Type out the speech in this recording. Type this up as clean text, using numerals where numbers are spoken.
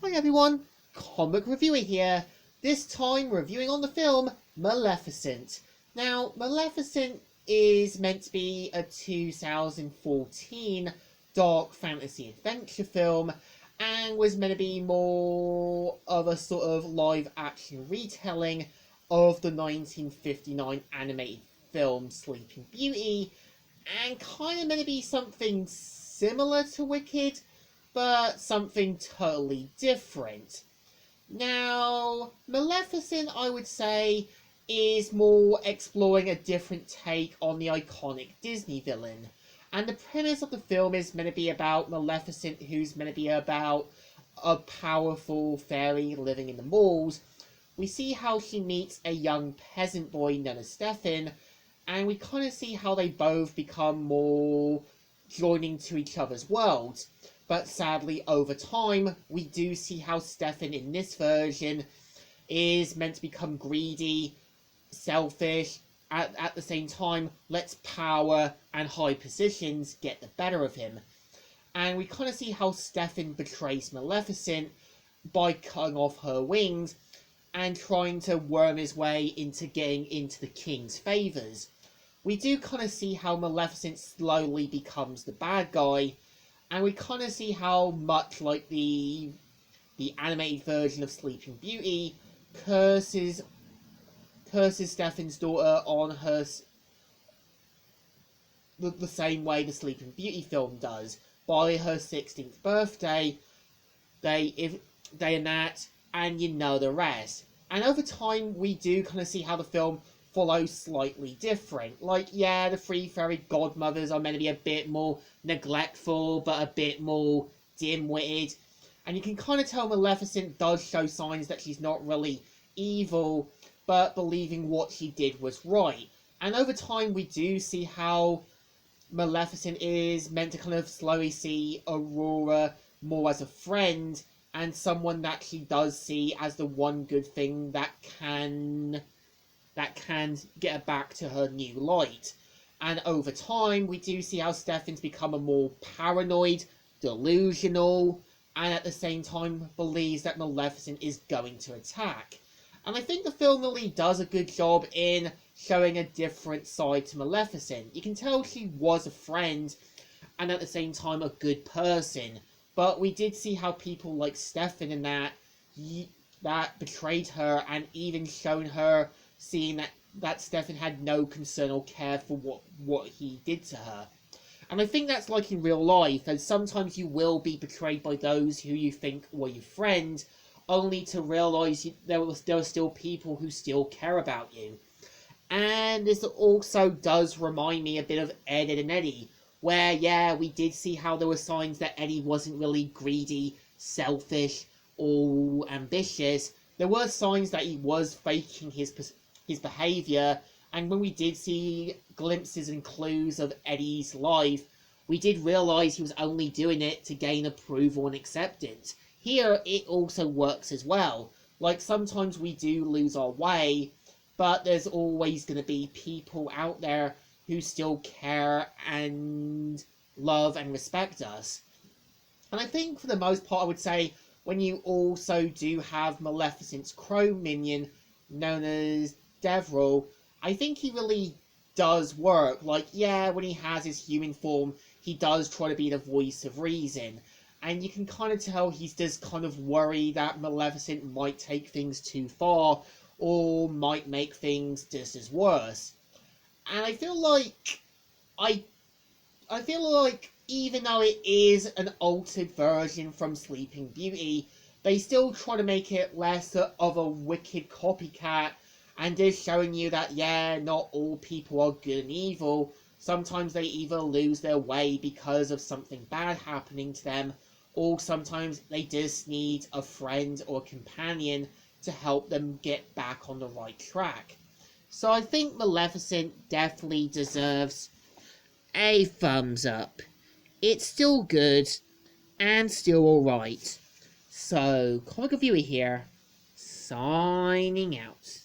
Hi everyone, Comic Reviewer here, this time reviewing on the film Maleficent. Now, Maleficent is meant to be a 2014 dark fantasy adventure film and was meant to be more of a sort of live action retelling of the 1959 animated film Sleeping Beauty, and kind of meant to be something similar to Wicked, but something totally different. Now, Maleficent, I would say, is more exploring a different take on the iconic Disney villain. And the premise of the film is meant to be about Maleficent, who's meant to be about a powerful fairy living in the malls. We see how she meets a young peasant boy known as Stefan, and we kind of see how they both become more joining to each other's worlds. But sadly, over time, we do see how Stefan in this version is meant to become greedy, selfish, at the same time lets power and high positions get the better of him. And we kind of see how Stefan betrays Maleficent by cutting off her wings and trying to worm his way into getting into the king's favours. We do kind of see how Maleficent slowly becomes the bad guy, and we kind of see how, much like the animated version of Sleeping Beauty, curses Stefan's daughter on her the same way the Sleeping Beauty film does. By her 16th birthday, they enact, and you know the rest. And over time, we do kind of see how the film follows slightly different. Like, yeah, the three fairy godmothers are meant to be a bit more neglectful, but a bit more dim-witted. And you can kind of tell Maleficent does show signs that she's not really evil, but believing what she did was right. And over time, we do see how Maleficent is meant to kind of slowly see Aurora more as a friend, and someone that she does see as the one good thing that can get her back to her new light. And over time, we do see how Stefan's become a more paranoid, delusional, and at the same time believes that Maleficent is going to attack. And I think the film really does a good job in showing a different side to Maleficent. You can tell she was a friend, and at the same time a good person. But we did see how people like Stefan and that betrayed her, and even shown her seeing that Stefan had no concern or care for what he did to her. And I think that's like in real life, as sometimes you will be betrayed by those who you think were your friend, only to realise there are still people who still care about you. And this also does remind me a bit of Ed, Edd and Eddy, where, yeah, we did see how there were signs that Eddie wasn't really greedy, selfish, or ambitious. There were signs that he was faking his behaviour, and when we did see glimpses and clues of Eddie's life, we did realise he was only doing it to gain approval and acceptance. Here, it also works as well. Like, sometimes we do lose our way, but there's always going to be people out there who still care and love and respect us. And I think for the most part, I would say, when you also do have Maleficent's crow minion, known as Devril, I think he really does work. Like, yeah, when he has his human form, he does try to be the voice of reason. And you can kind of tell he's just kind of worried that Maleficent might take things too far, or might make things just as worse. And I feel like even though it is an altered version from Sleeping Beauty, they still try to make it less of a wicked copycat, and just showing you that, yeah, not all people are good and evil. Sometimes they either lose their way because of something bad happening to them, or sometimes they just need a friend or companion to help them get back on the right track. So I think Maleficent definitely deserves a thumbs up. It's still good, and still alright. So, Comic Reviewer here, signing out.